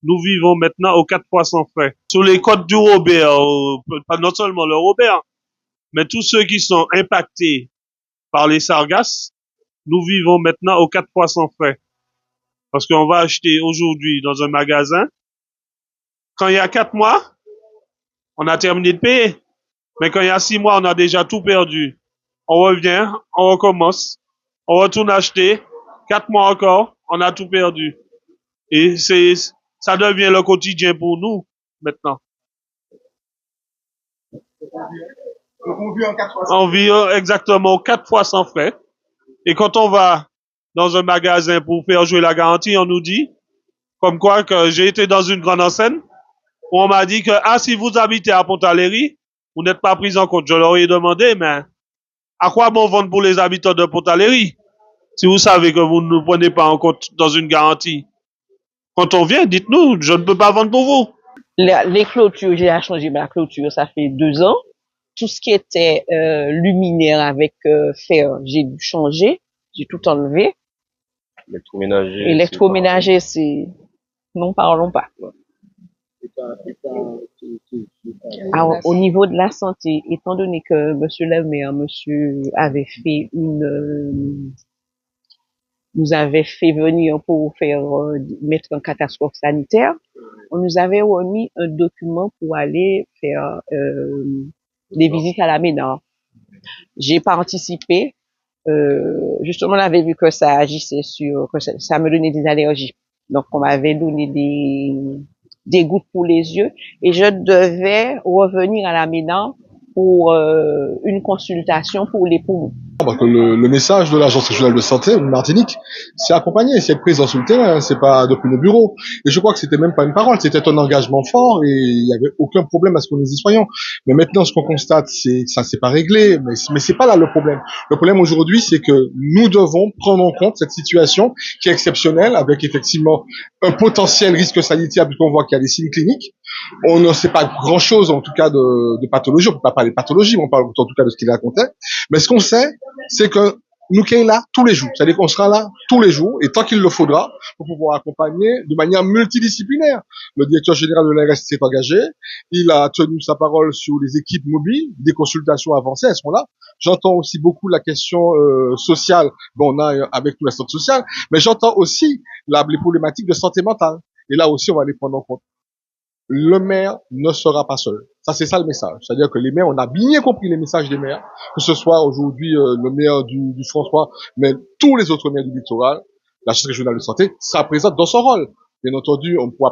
nous vivons maintenant aux 4 fois sans frais. Sur les côtes du Robert, pas non seulement le Robert, mais tous ceux qui sont impactés par les sargasses, nous vivons maintenant aux 4 fois sans frais. Parce qu'on va acheter aujourd'hui dans un magasin. Quand il y a 4 mois, on a terminé de payer. Mais quand il y a 6 mois, on a déjà tout perdu. On revient, on recommence, on retourne acheter. 4 mois encore, on a tout perdu. Et ça devient le quotidien pour nous, maintenant. On vit en 4 fois. On vit exactement 4 fois sans frais. Et quand on va dans un magasin pour faire jouer la garantie, on nous dit, comme quoi que j'ai été dans une grande enseigne, où on m'a dit que, si vous habitez à Pontaléry, vous n'êtes pas pris en compte. Je leur ai demandé, mais à quoi bon vendre pour les habitants de Pontaléry, si vous savez que vous ne nous prenez pas en compte dans une garantie? Quand on vient, dites-nous, je ne peux pas vendre pour vous. Les clôtures, j'ai changé ma clôture, ça fait 2 ans. Tout ce qui était luminaire avec fer, j'ai dû changer, j'ai tout enlevé. Électroménager, c'est... Non, parlons pas. Alors, au niveau de la santé, étant donné que monsieur le maire, avait fait nous avait fait venir pour faire mettre en catastrophe sanitaire, on nous avait remis un document pour aller faire des visites à la MENA. J'ai participé. Justement, on avait vu que ça agissait que ça me donnait des allergies. Donc, on m'avait donné des gouttes pour les yeux et je devais revenir à la MENA pour une consultation pour les poumons. Parce que le message de l'Agence régionale de santé de Martinique, c'est accompagné, c'est être présent sur le terrain, c'est pas depuis nos bureaux. Et je crois que c'était même pas une parole, c'était un engagement fort et il y avait aucun problème à ce que nous y soyons. Mais maintenant, ce qu'on constate, c'est que ça s'est pas réglé, mais c'est pas là le problème. Le problème aujourd'hui, c'est que nous devons prendre en compte cette situation qui est exceptionnelle, avec effectivement un potentiel risque sanitaire, puisqu'on voit qu'il y a des signes cliniques. On ne sait pas grand chose, en tout cas, de pathologie. On peut pas parler de pathologie, mais on parle en tout cas de ce qu'il racontait. Mais ce qu'on sait, c'est que nous sommes là tous les jours. C'est-à-dire qu'on sera là tous les jours et tant qu'il le faudra pour pouvoir accompagner de manière multidisciplinaire. Le directeur général de l'ARS s'est engagé. Il a tenu sa parole sur les équipes mobiles, des consultations avancées, elles sont là. J'entends aussi beaucoup la question sociale. Bon, on a avec nous la santé sociale, mais j'entends aussi les problématiques de santé mentale. Et là aussi, on va les prendre en compte. Le maire ne sera pas seul. Ça, c'est ça le message. C'est-à-dire que les maires, on a bien compris les messages des maires, que ce soit aujourd'hui le maire du François, mais tous les autres maires du littoral, la Charte régionale de santé sera présente dans son rôle. Bien entendu, on ne pourra pas